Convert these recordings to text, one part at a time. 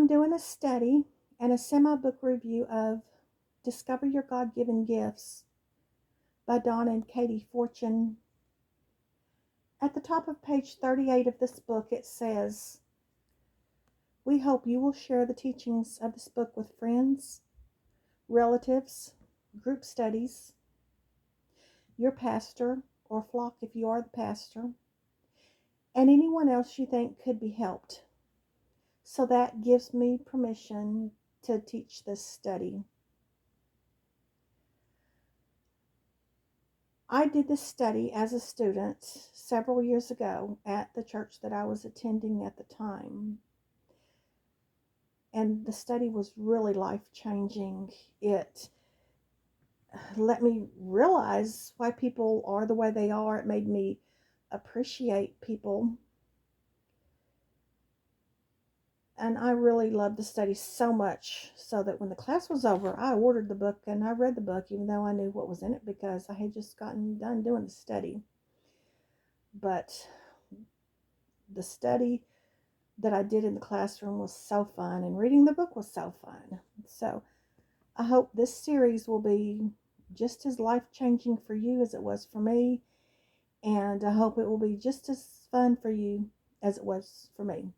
I'm doing a study and a semi-book review of Discover Your God-Given Gifts by Donna and Katie Fortune. At the top of page 38 of this book, it says, "We hope you will share the teachings of this book with friends, relatives, group studies, your pastor or flock if you are the pastor, and anyone else you think could be helped. So that gives me permission to teach this study." I did this study as a student several years ago at the church that I was attending at the time. And the study was really life-changing. It let me realize why people are the way they are. It made me appreciate people. And I really loved the study so much so that when the class was over, I ordered the book and I read the book even though I knew what was in it because I had just gotten done doing the study. But the study that I did in the classroom was so fun, and reading the book was so fun. So I hope this series will be just as life-changing for you as it was for me, and I hope it will be just as fun for you as it was for me.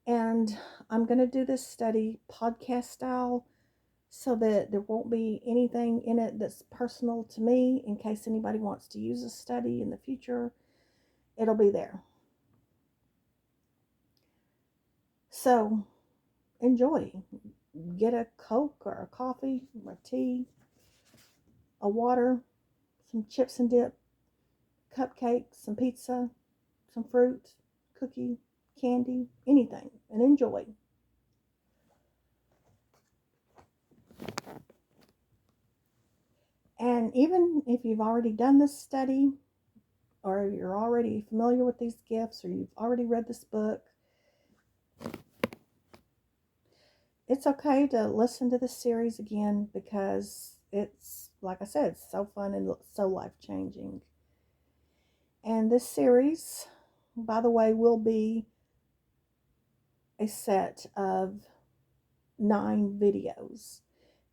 And I'm going to do this study podcast style so that there won't be anything in it that's personal to me. In case anybody wants to use a study in the future, it'll be there. So enjoy. Get a Coke or a coffee or tea, a water, some chips and dip, cupcakes, some pizza, some fruit, cookie, candy, anything, and enjoy. And even if you've already done this study, or you're already familiar with these gifts, or you've already read this book, it's okay to listen to this series again because it's, like I said, it's so fun and so life-changing. And this series, by the way, will be a set of 9 videos.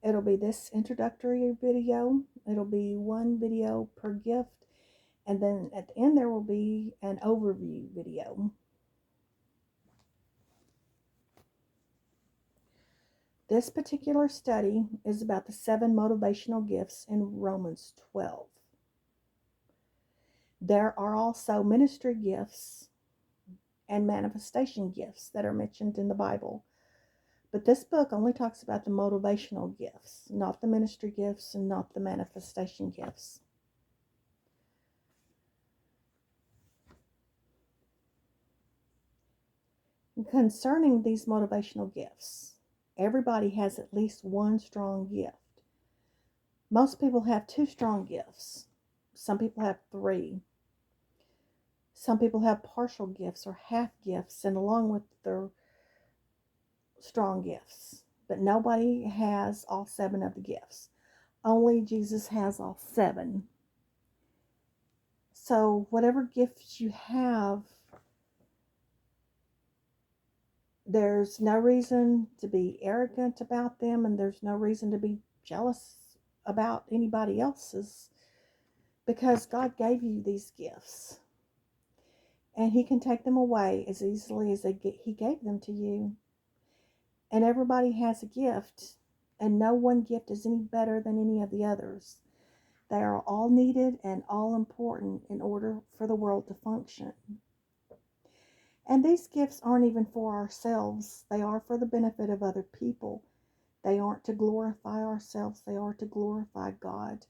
It'll be this introductory video. It'll be one video per gift. And then at the end there will be an overview video. This particular study is about the 7 motivational gifts in Romans 12. There are also ministry gifts and manifestation gifts that are mentioned in the Bible. But this book only talks about the motivational gifts, not the ministry gifts and not the manifestation gifts. Concerning these motivational gifts, everybody has at least one strong gift. Most people have 2 strong gifts. Some people have 3. Some people have partial gifts or half gifts and along with their strong gifts. But nobody has all 7 of the gifts. Only Jesus has all 7. So whatever gifts you have, there's no reason to be arrogant about them, and there's no reason to be jealous about anybody else's, because God gave you these gifts. And He can take them away as easily as He gave them to you. And everybody has a gift, and no one gift is any better than any of the others. They are all needed and all important in order for the world to function. And these gifts aren't even for ourselves. They are for the benefit of other people. They aren't to glorify ourselves. They are to glorify God.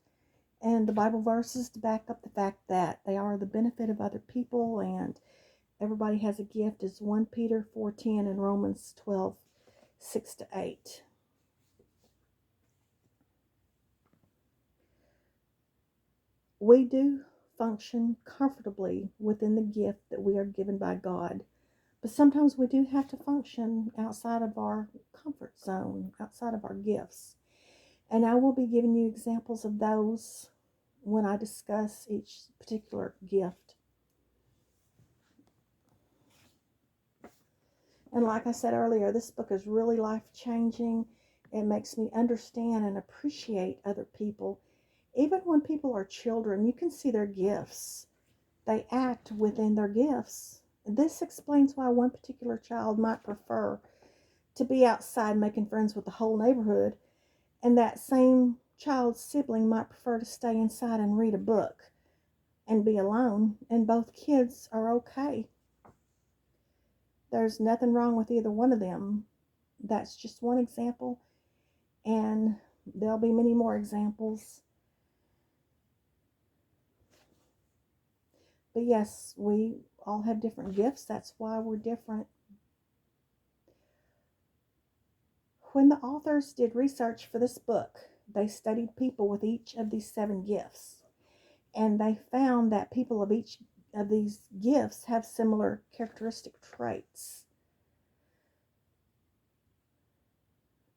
And the Bible verses to back up the fact that they are the benefit of other people and everybody has a gift is 1 Peter 4:10 and Romans 12:6-8. We do function comfortably within the gift that we are given by God. But sometimes we do have to function outside of our comfort zone, outside of our gifts. And I will be giving you examples of those when I discuss each particular gift. And like I said earlier, this book is really life-changing. It makes me understand and appreciate other people. Even when people are children, you can see their gifts. They act within their gifts. This explains why one particular child might prefer to be outside making friends with the whole neighborhood, and that same child's sibling might prefer to stay inside and read a book and be alone, and both kids are okay. There's nothing wrong with either one of them. That's just one example, and there'll be many more examples. But yes, we all have different gifts. That's why we're different. When the authors did research for this book, they studied people with each of these 7 gifts, and they found that people of each of these gifts have similar characteristic traits.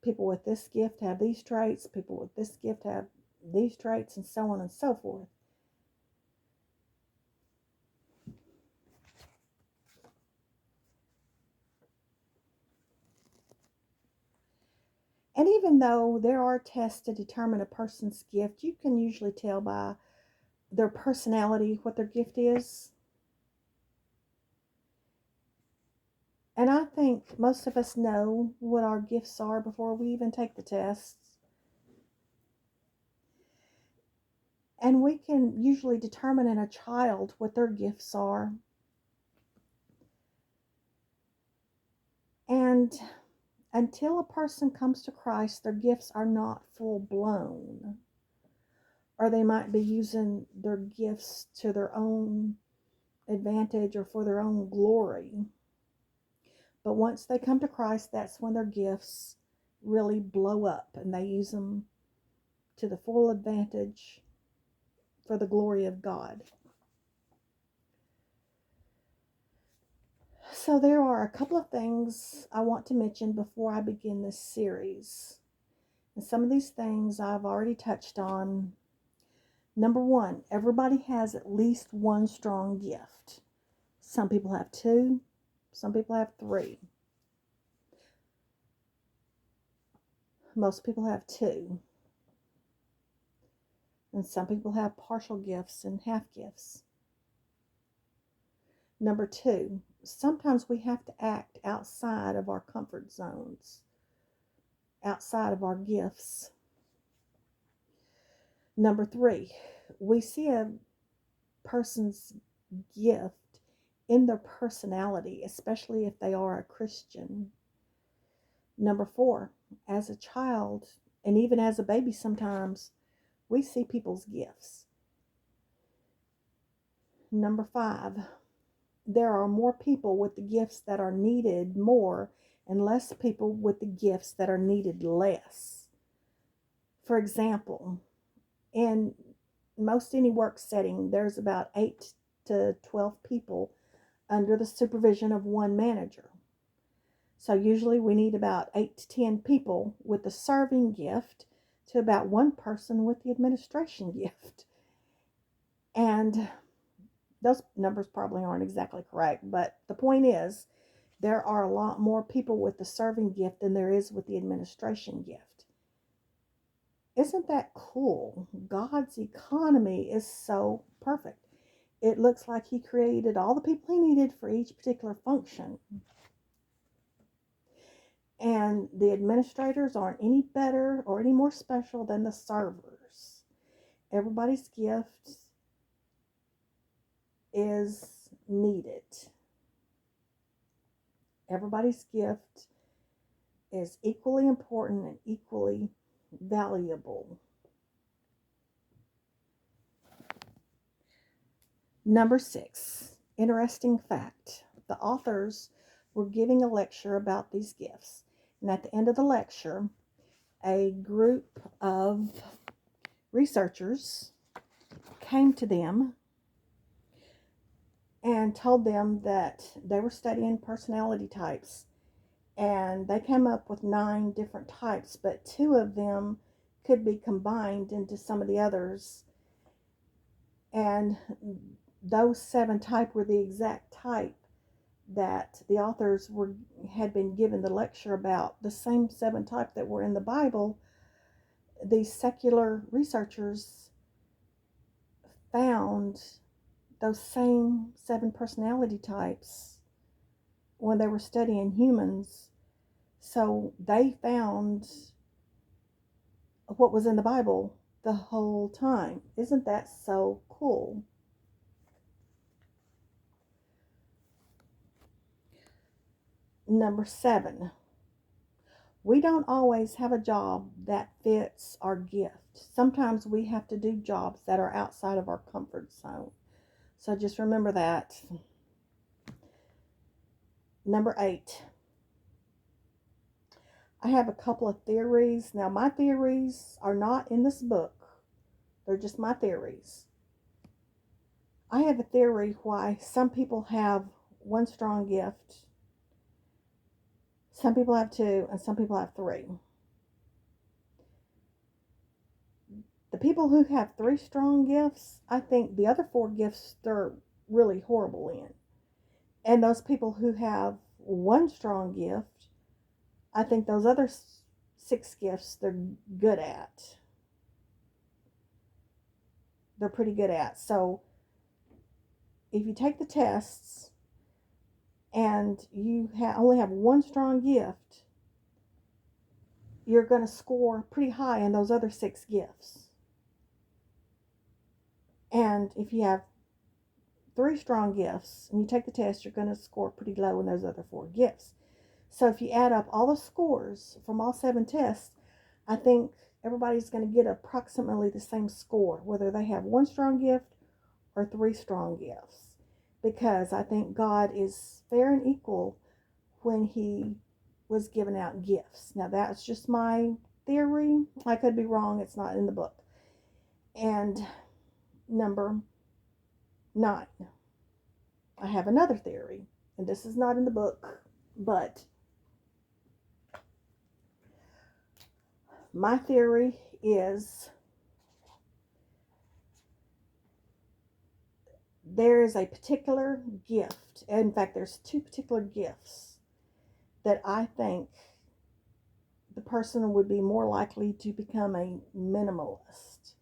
People with this gift have these traits, people with this gift have these traits, and so on and so forth. And even though there are tests to determine a person's gift, you can usually tell by their personality what their gift is. And I think most of us know what our gifts are before we even take the tests. And we can usually determine in a child what their gifts are. And until a person comes to Christ, their gifts are not full blown. Or they might be using their gifts to their own advantage or for their own glory. But once they come to Christ, that's when their gifts really blow up and they use them to the full advantage for the glory of God. So there are a couple of things I want to mention before I begin this series. And some of these things I've already touched on. Number 1, everybody has at least one strong gift. Some people have 2, some people have 3. Most people have 2. And some people have partial gifts and half gifts. Number 2, sometimes we have to act outside of our comfort zones, outside of our gifts. Number 3, we see a person's gift in their personality, especially if they are a Christian. Number 4, as a child, and even as a baby sometimes, we see people's gifts. Number 5, there are more people with the gifts that are needed more and less people with the gifts that are needed less. For example, in most any work setting, there's about 8 to 12 people under the supervision of one manager. So usually we need about 8 to 10 people with the serving gift to about 1 person with the administration gift. And those numbers probably aren't exactly correct, but the point is there are a lot more people with the serving gift than there is with the administration gift. Isn't that cool? God's economy is so perfect. It looks like He created all the people He needed for each particular function. And the administrators aren't any better or any more special than the servers. Everybody's gift is needed. Everybody's gift is equally important and equally valuable. Number 6, interesting fact. The authors were giving a lecture about these gifts. And at the end of the lecture, a group of researchers came to them and told them that they were studying personality types. And they came up with 9 different types, but 2 of them could be combined into some of the others. And those 7 types were the exact type that the authors had been given the lecture about the same 7 types that were in the Bible. These secular researchers found those same 7 personality types when they were studying humans. So they found what was in the Bible the whole time. Isn't that so cool? Number 7, we don't always have a job that fits our gift. Sometimes we have to do jobs that are outside of our comfort zone. So just remember that. Number 8, I have a couple of theories. Now, my theories are not in this book. They're just my theories. I have a theory why some people have one strong gift, some people have 2, and some people have 3. The people who have 3 strong gifts, I think the other 4 gifts they're really horrible in. And those people who have one strong gift, I think those other 6 gifts they're good at. They're pretty good at. So if you take the tests and you only have one strong gift, you're going to score pretty high in those other 6 gifts. And if you have 3 strong gifts and you take the test, you're going to score pretty low in those other 4 gifts. So if you add up all the scores from all 7 tests, I think everybody's going to get approximately the same score, whether they have one strong gift or 3 strong gifts. Because I think God is fair and equal when he was giving out gifts. Now that's just my theory. I could be wrong. It's not in the book. And number 9, I have another theory. And this is not in the book, but my theory is there is a particular gift. In fact, there's 2 particular gifts that I think the person would be more likely to become a minimalist.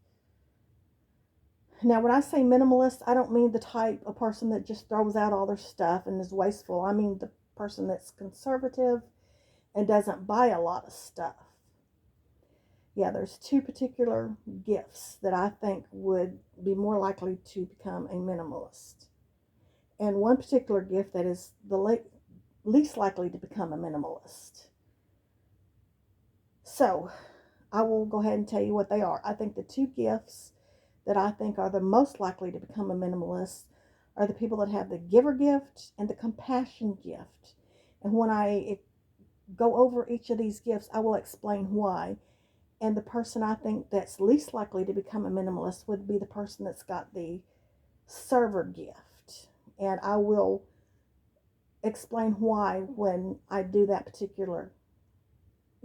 Now, when I say minimalist, I don't mean the type of person that just throws out all their stuff and is wasteful. I mean the person that's conservative and doesn't buy a lot of stuff. Yeah, there's 2 particular gifts that I think would be more likely to become a minimalist. And one particular gift that is the least likely to become a minimalist. So, I will go ahead and tell you what they are. I think the 2 gifts that I think are the most likely to become a minimalist are the people that have the giver gift and the compassion gift. And when I go over each of these gifts, I will explain why. And the person I think that's least likely to become a minimalist would be the person that's got the server gift. And I will explain why when I do that particular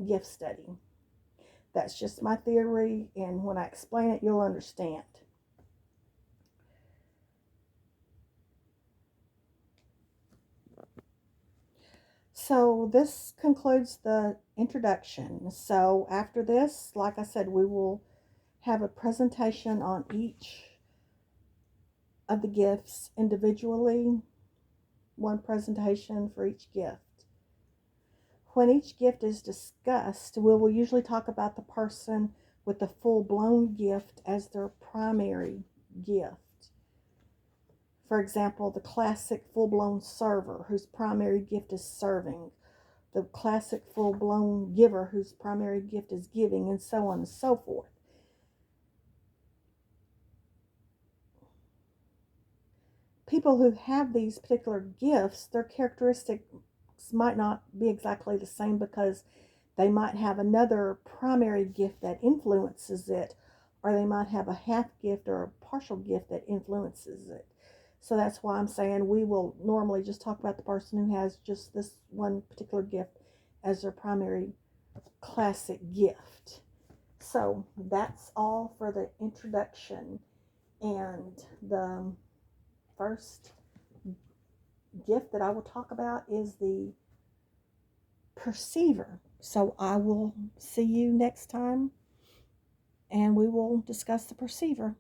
gift study. That's just my theory, and when I explain it, you'll understand. So this concludes the introduction. So after this, like I said, we will have a presentation on each of the gifts individually, one presentation for each gift. When each gift is discussed, we will usually talk about the person with the full-blown gift as their primary gift. For example, the classic full-blown server whose primary gift is serving, the classic full-blown giver whose primary gift is giving, and so on and so forth. People who have these particular gifts, their characteristics might not be exactly the same because they might have another primary gift that influences it, or they might have a half gift or a partial gift that influences it. So that's why I'm saying we will normally just talk about the person who has just this one particular gift as their primary classic gift. So that's all for the introduction and the first gift that I will talk about is the perceiver. So I will see you next time and we will discuss the perceiver.